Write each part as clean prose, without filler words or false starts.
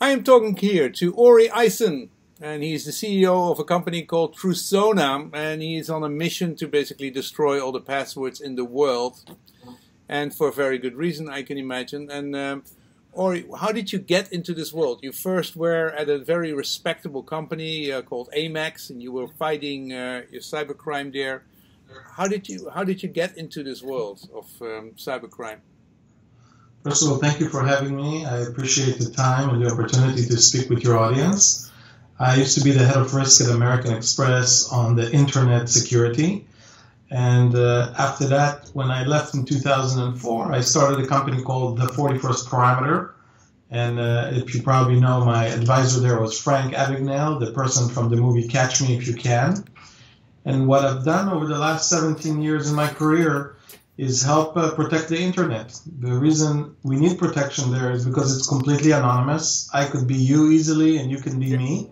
I am talking here to Eisen, and he's the CEO of a company called Trusona, and he's on a mission to basically destroy all the passwords in the world, and for a very good reason, I can imagine. And Ori, how did you get into this world? You first were at a very respectable company called Amex, and you were fighting your cybercrime there. How did you get into this world of cybercrime? First of all, thank you for having me. I appreciate the time and the opportunity to speak with your audience. I used to be the head of risk at American Express on the internet security. And after that, when I left in 2004, I started a company called the 41st Parameter. And if you probably know, my advisor there was Frank Abagnale, the person from the movie Catch Me If You Can. And what I've done over the last 17 years in my career is help protect the internet. The reason we need protection there is because it's completely anonymous. I could be you easily and you can be me.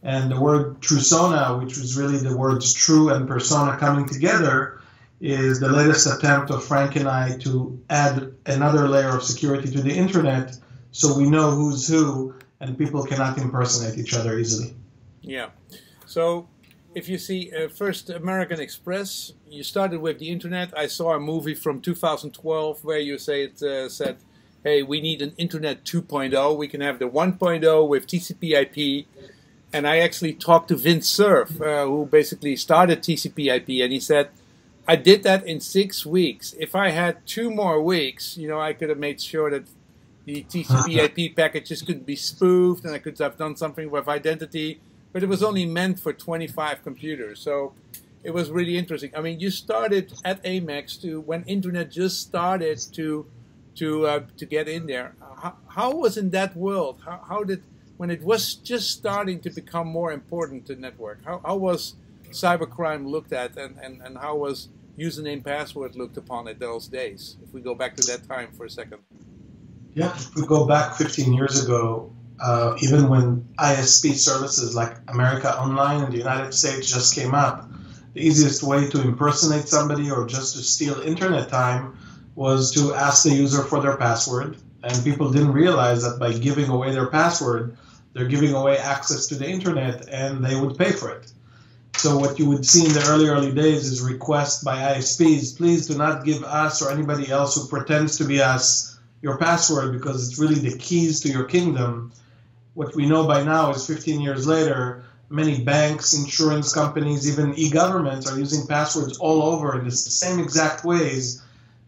And the word Trusona, which was really the words true and persona coming together, is the latest attempt of Frank and I to add another layer of security to the internet so we know who's who and people cannot impersonate each other easily. Yeah. So if you see first American Express, you started with the internet. I saw a movie from 2012 where you said, hey, we need an internet 2.0. We can have the 1.0 with TCP/IP. And I actually talked to Vince Cerf, who basically started TCP/IP, and he said, I did that in 6 weeks. If I had 2 more weeks, I could have made sure that the TCP/IP packages could be spoofed, and I could have done something with identity. But it was only meant for 25 computers, so it was really interesting. I mean, you started at Amex when internet just started to get in there. How was in that world? How did, when it was just starting to become more important to network, how was cybercrime looked at, and how was username password looked upon in those days? If we go back to that time for a second. Yeah, if we go back 15 years ago, even when ISP services like America Online in the United States just came up, the easiest way to impersonate somebody or just to steal internet time was to ask the user for their password. And people didn't realize that by giving away their password, they're giving away access to the internet and they would pay for it. So what you would see in the early days is requests by ISPs, please do not give us or anybody else who pretends to be us your password because it's really the keys to your kingdom. What we know by now is 15 years later, many banks, insurance companies, even e-governments are using passwords all over in the same exact ways.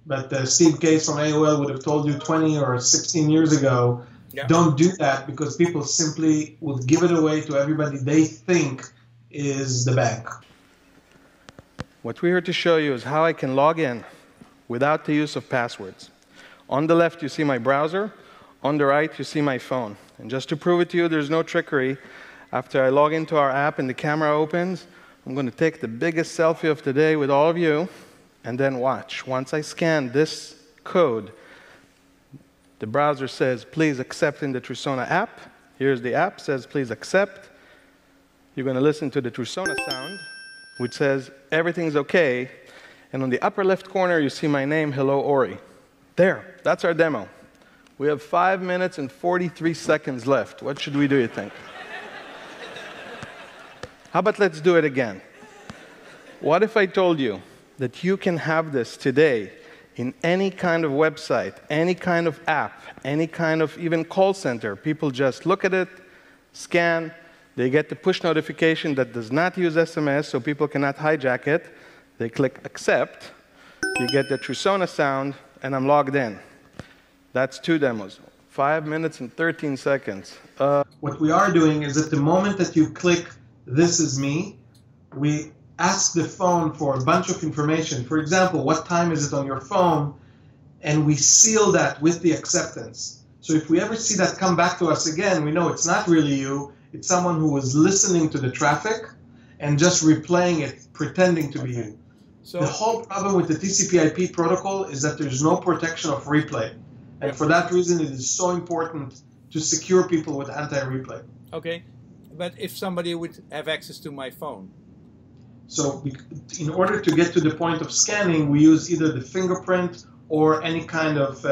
But Steve Case from AOL would have told you 20 or 16 years ago, don't do that because people simply would give it away to everybody they think is the bank. What we're here to show you is how I can log in without the use of passwords. On the left, you see my browser. On the right, you see my phone. And just to prove it to you, there's no trickery. After I log into our app and the camera opens, I'm going to take the biggest selfie of the day with all of you, and then watch. Once I scan this code, the browser says, please accept in the Trusona app. Here's the app, says, please accept. You're going to listen to the Trusona sound, which says, everything's OK. And on the upper left corner, you see my name, Hello Ori. There, that's our demo. We have 5 minutes and 43 seconds left. What should we do, you think? How about let's do it again? What if I told you that you can have this today in any kind of website, any kind of app, any kind of even call center? People just look at it, scan, they get the push notification that does not use SMS, so people cannot hijack it. They click accept, you get the Trusona sound, and I'm logged in. That's 2 demos, 5 minutes and 13 seconds. What we are doing is at the moment that you click, this is me, we ask the phone for a bunch of information. For example, what time is it on your phone? And we seal that with the acceptance. So if we ever see that come back to us again, we know it's not really you, it's someone who was listening to the traffic and just replaying it, pretending to be you. So the whole problem with the TCP/IP protocol is that there's no protection of replay. And for that reason, it is so important to secure people with anti-replay. Okay, but if somebody would have access to my phone? So in order to get to the point of scanning, we use either the fingerprint or any kind of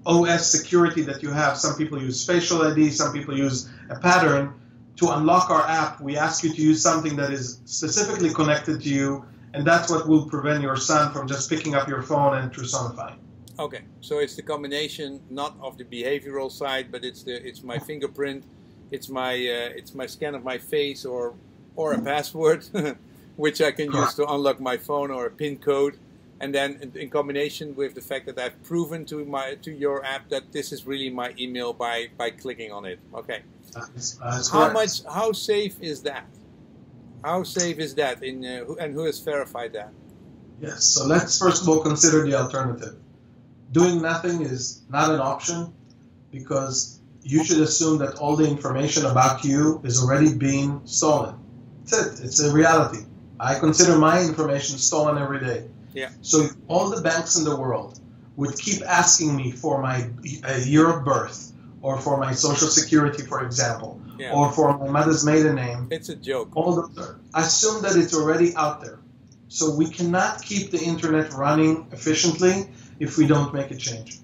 OS security that you have. Some people use facial ID, some people use a pattern. To unlock our app, we ask you to use something that is specifically connected to you, and that's what will prevent your son from just picking up your phone and Trusonifying. Okay, so it's the combination not of the behavioral side, but it's my fingerprint, it's my scan of my face or a password, which I can use to unlock my phone, or a PIN code, and then in combination with the fact that I've proven to your app that this is really my email by clicking on it. Okay. How safe is that? How safe is that? And who has verified that? Yes. So let's first of all consider the alternative. Doing nothing is not an option, because you should assume that all the information about you is already being stolen. That's it. It's a reality. I consider my information stolen every day. Yeah. So if all the banks in the world would keep asking me for my year of birth, or for my social security, for example, yeah, or for my mother's maiden name. It's a joke. All those assume that it's already out there. So we cannot keep the internet running efficiently if we don't make a change.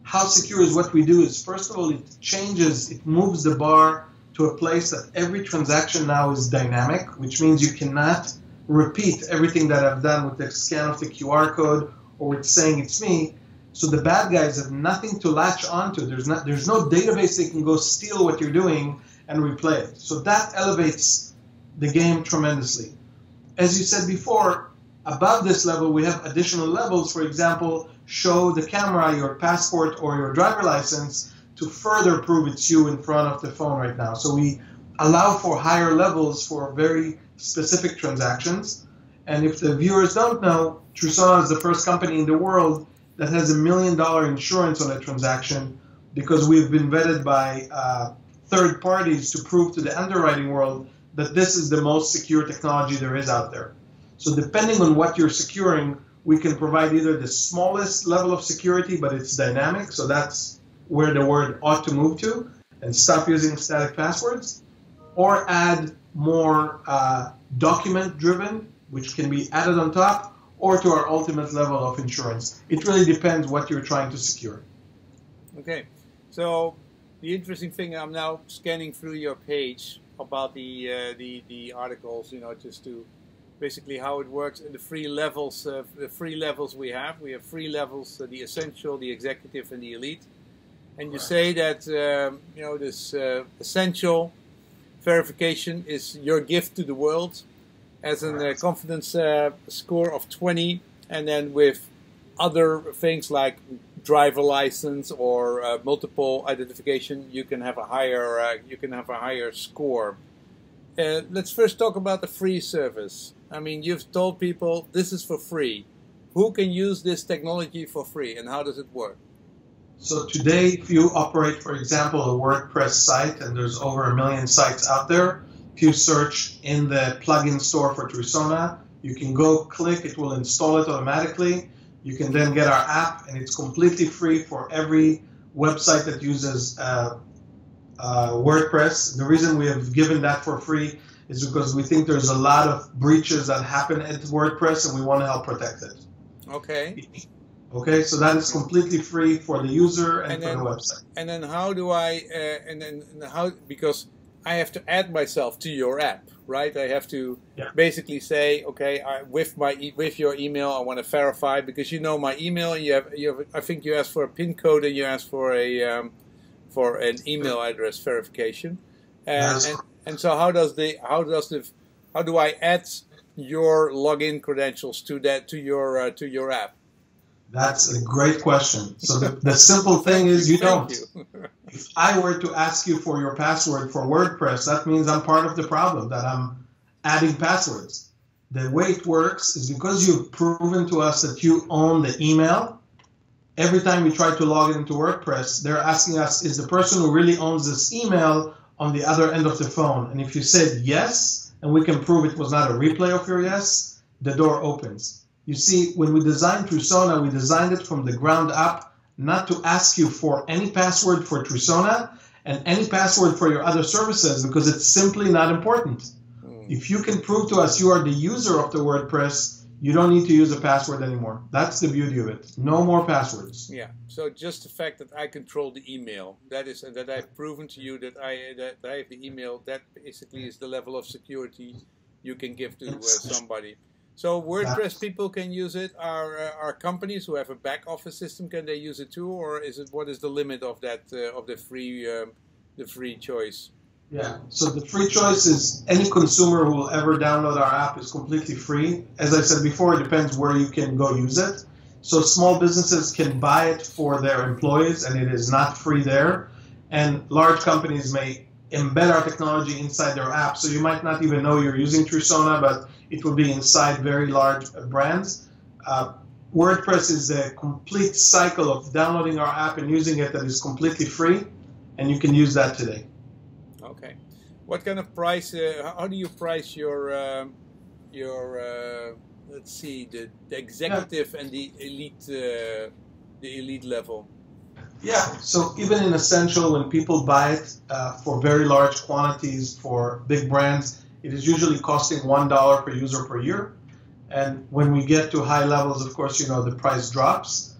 How secure is what we do is, first of all, it moves the bar to a place that every transaction now is dynamic, which means you cannot repeat everything that I've done with the scan of the QR code or with saying it's me. So the bad guys have nothing to latch onto. There's no database they can go steal what you're doing and replay it. So that elevates the game tremendously. As you said before, above this level, we have additional levels. For example, show the camera your passport or your driver license to further prove it's you in front of the phone right now. So we allow for higher levels for very specific transactions. And if the viewers don't know, Trusona is the first company in the world that has $1 million insurance on a transaction, because we've been vetted by third parties to prove to the underwriting world that this is the most secure technology there is out there. So depending on what you're securing, we can provide either the smallest level of security, but it's dynamic, so that's where the word ought to move to, and stop using static passwords, or add more document-driven, which can be added on top, or to our ultimate level of insurance. It really depends what you're trying to secure. Okay, so the interesting thing, I'm now scanning through your page about the articles, just to basically how it works in the three levels. The three levels we have. We have three levels: the essential, the executive, and the elite. And you say that this essential verification is your gift to the world, as a confidence score of 20, and then with other things like driver license or multiple identification, you can have a higher score. Let's first talk about the free service. I mean, you've told people this is for free. Who can use this technology for free, and how does it work? So today, if you operate, for example, a WordPress site, and there's over 1 million sites out there, if you search in the plugin store for Trusona, you can go click, it will install it automatically. You can then get our app, and it's completely free for every website that uses WordPress. The reason we have given that for free is because we think there's a lot of breaches that happen at WordPress, and we want to help protect it. Okay. Okay, so that is completely free for the user and for the website. And then how do I, because I have to add myself to your app, right? I have to basically say, okay, with your email, I want to verify, because you know my email. You have. I think you asked for a PIN code, and you asked for an email address verification. And so how do I add your login credentials to your app? That's a great question. So the simple thing is you don't. If I were to ask you for your password for WordPress, that means I'm part of the problem, that I'm adding passwords. The way it works is because you've proven to us that you own the email. Every time we try to log into WordPress, they're asking us, is the person who really owns this email on the other end of the phone? And if you said yes, and we can prove it was not a replay of your yes, the door opens. You see, when we designed Trusona, we designed it from the ground up, not to ask you for any password for Trusona and any password for your other services, because it's simply not important. If you can prove to us you are the user of the WordPress, you don't need to use a password anymore. That's the beauty of it. No more passwords. Yeah. So just the fact that I control the email, that is, and that I've proven to you that I have the email, that basically is the level of security you can give to somebody. So WordPress people can use it. Are companies who have a back office system, can they use it too, or is it, what is the limit of that of the free choice? Yeah, so the free choice is any consumer who will ever download our app is completely free. As I said before, it depends where you can go use it. So small businesses can buy it for their employees, and it is not free there. And large companies may embed our technology inside their app, so you might not even know you're using Trusona, but it will be inside very large brands. WordPress is a complete cycle of downloading our app and using it that is completely free, and you can use that today. Okay. What kind of price, how do you price your let's see, the executive and the elite level? Yeah, so even in Essential, when people buy it for very large quantities for big brands, it is usually costing $1 per user per year. And when we get to high levels, of course, you know, the price drops.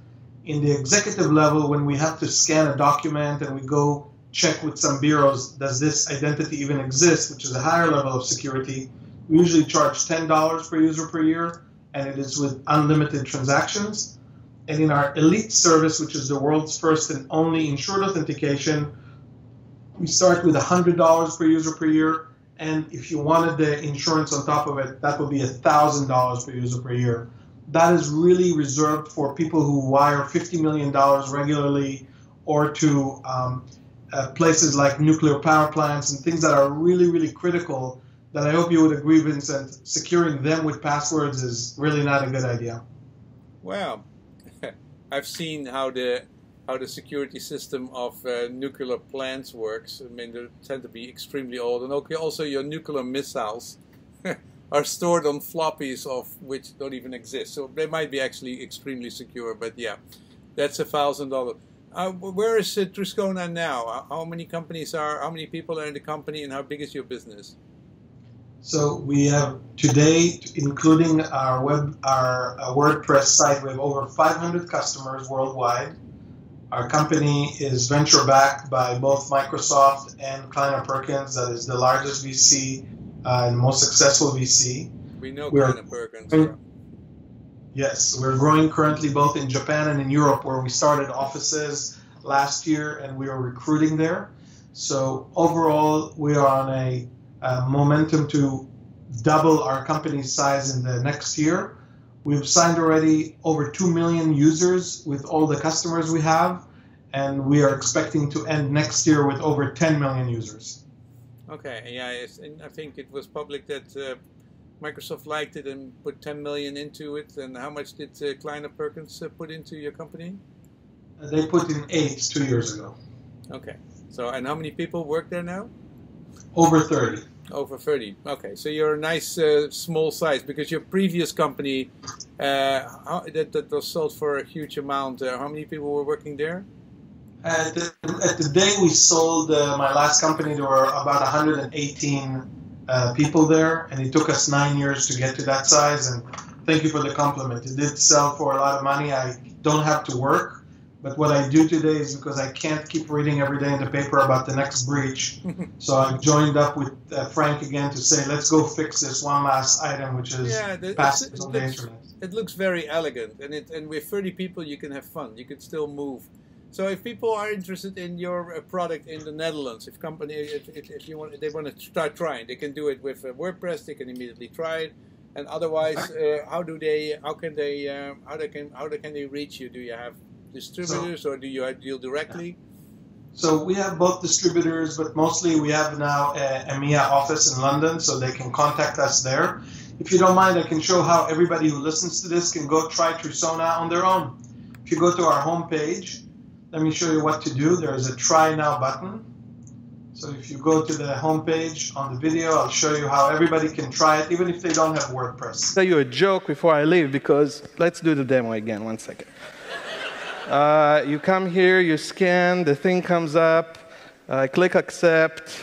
In the executive level, when we have to scan a document and we go check with some bureaus, does this identity even exist, which is a higher level of security, we usually charge $10 per user per year, and it is with unlimited transactions. And in our elite service, which is the world's first and only insured authentication, we start with $100 per user per year. And if you wanted the insurance on top of it, that would be $1,000 per user per year. That is really reserved for people who wire $50 million regularly, or to places like nuclear power plants and things that are really, really critical, that I hope you would agree, Vincent, securing them with passwords is really not a good idea. Well, I've seen how the security system of nuclear plants works. I mean, they tend to be extremely old, and okay, also your nuclear missiles are stored on floppies of which don't even exist. So they might be actually extremely secure, but yeah, that's $1,000. Where is Trusona now? How many people are in the company, and how big is your business? So we have today, including our WordPress site, we have over 500 customers worldwide. Our company is venture backed by both Microsoft and Kleiner Perkins, that is the largest VC and most successful VC. We know Kleiner Perkins. Yes, we're growing currently both in Japan and in Europe, where we started offices last year and we are recruiting there. So overall, we are on a momentum to double our company's size in the next year. We've signed already over 2 million users with all the customers we have, and we are expecting to end next year with over 10 million users. Okay, yeah, and I think it was public that Microsoft liked it and put 10 million into it. And how much did Kleiner Perkins put into your company? They put in 8 2 years ago. Okay, so and how many people work there now? Over 30. Over 30. Okay, so you're a nice small size, because your previous company that was sold for a huge amount. How many people were working there? At the day we sold my last company, there were about 118 people there, and it took us 9 years to get to that size. And thank you for the compliment. It did sell for a lot of money. I don't have to work. But what I do today is, because I can't keep reading every day in the paper about the next breach, so I've joined up with Frank again to say, let's go fix this one last item, which is passwords on the internet. It looks very elegant, and with 30 people you can have fun. You can still move. So if people are interested in your product in the Netherlands, if they want to start trying, they can do it with WordPress. They can immediately try it. And otherwise, how can they reach you? Do you have distributors, or do you deal directly? So we have both distributors, but mostly we have now a EMEA office in London, so they can contact us there. If you don't mind, I can show how everybody who listens to this can go try Trusona on their own. If you go to our homepage, let me show you what to do. There is a Try Now button. So if you go to the homepage on the video, I'll show you how everybody can try it, even if they don't have WordPress. I'll tell you a joke before I leave, because let's do the demo again. 1 second. You come here, you scan, the thing comes up, click accept,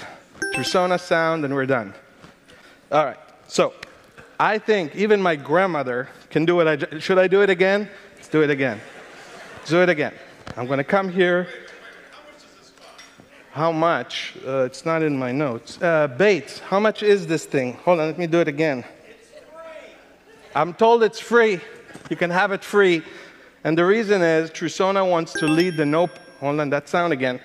Trusona sound, and we're done. All right, so I think even my grandmother can do it. Should I do it again? Let's do it again. Let's do it again. I'm going to come here. How much? It's not in my notes. Bates, how much is this thing? Hold on, let me do it again. I'm told it's free. You can have it free. And the reason is Trusona wants to lead the hold on, that sound again.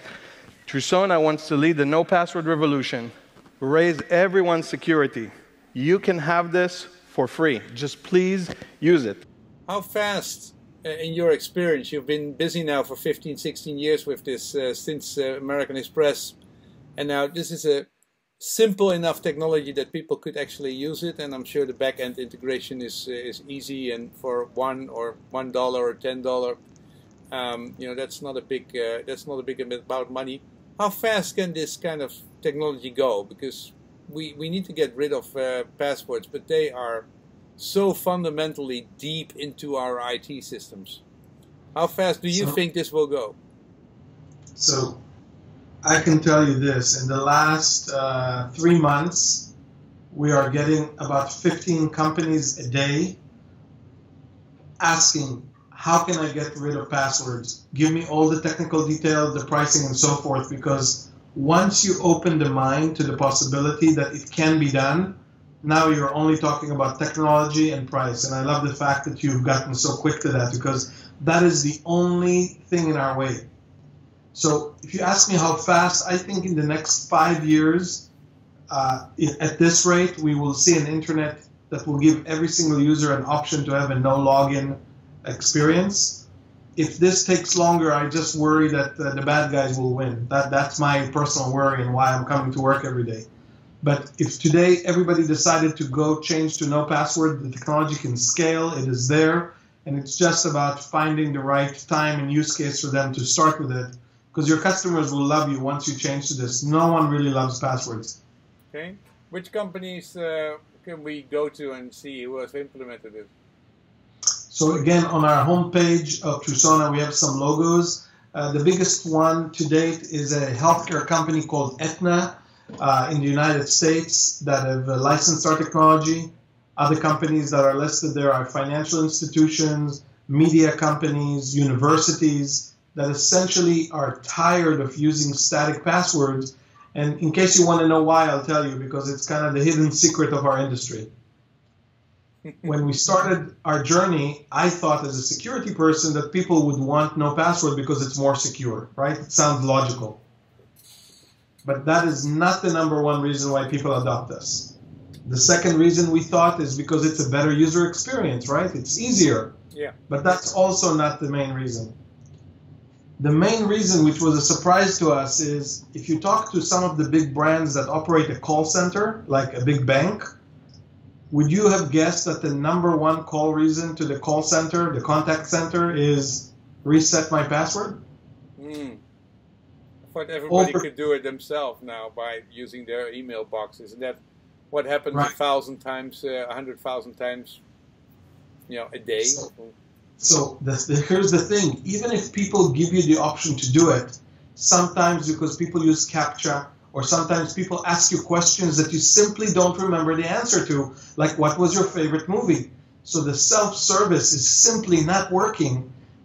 Trusona wants to lead the no password revolution, raise everyone's security. You can have this for free. Just please use it. How fast, in your experience, you've been busy now for 15, 16 years with this since American Express, and now this is a simple enough technology that people could actually use it, and I'm sure the back-end integration is easy, and for $1 or $10, you know, that's not a big amount of money. How fast can this kind of technology go? Because we need to get rid of passwords, but they are so fundamentally deep into our IT systems. How fast do you think this will go? So I can tell you this, in the last 3 months, we are getting about 15 companies a day asking, how can I get rid of passwords? Give me all the technical details, the pricing and so forth, because once you open the mind to the possibility that it can be done, now you're only talking about technology and price. And I love the fact that you've gotten so quick to that, because that is the only thing in our way. So if you ask me how fast, I think in the next 5 years, at this rate, we will see an internet that will give every single user an option to have a no login experience. If this takes longer, I just worry that the bad guys will win. That's my personal worry and why I'm coming to work every day. But if today everybody decided to go change to no password, the technology can scale, it is there, and it's just about finding the right time and use case for them to start with it. Because your customers will love you once you change to this. No one really loves passwords. Okay. Which companies can we go to and see who has implemented it? So again, on our homepage of Trusona, we have some logos. The biggest one to date is a healthcare company called Aetna in the United States that have licensed our technology. Other companies that are listed there are financial institutions, media companies, universities that essentially are tired of using static passwords. And in case you want to know why, I'll tell you, because it's kind of the hidden secret of our industry. When we started our journey, I thought as a security person that people would want no password because it's more secure, right? It sounds logical. But that is not the #1 reason why people adopt us. The second reason we thought is because it's a better user experience, right? It's easier. Yeah. But that's also not the main reason. The main reason, which was a surprise to us, is if you talk to some of the big brands that operate a call center, like a big bank, would you have guessed that the #1 call reason to the call center, the contact center, is reset my password? I thought everybody could do it themselves now by using their email box. Isn't that what happens 1,000 times, 100,000 times, you know, a day? So here's the thing. Even if people give you the option to do it, sometimes because people use CAPTCHA, or sometimes people ask you questions that you simply don't remember the answer to, like what was your favorite movie? So the self-service is simply not working.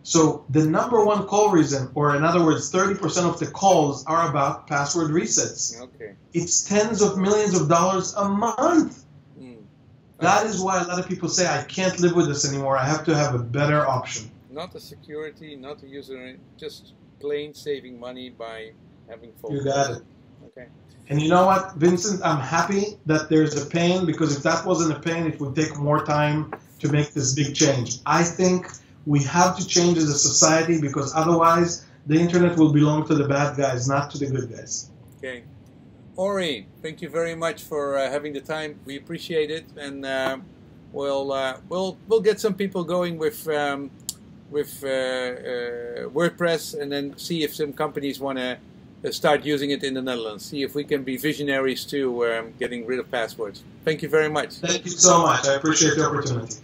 So the #1 call reason, or in other words, 30% of the calls are about password resets. Okay. It's tens of millions of dollars a month. That is why a lot of people say, I can't live with this anymore. I have to have a better option. Not the security, not the user, just plain saving money by having full. You got it. Okay. And you know what, Vincent? I'm happy that there's a pain, because if that wasn't a pain, it would take more time to make this big change. I think we have to change as a society, because otherwise the internet will belong to the bad guys, not to the good guys. Okay. Ori, thank you very much for having the time. We appreciate it, and we'll get some people going with WordPress, and then see if some companies want to start using it in the Netherlands. See if we can be visionaries to getting rid of passwords. Thank you very much. Thank you so much. I appreciate the opportunity.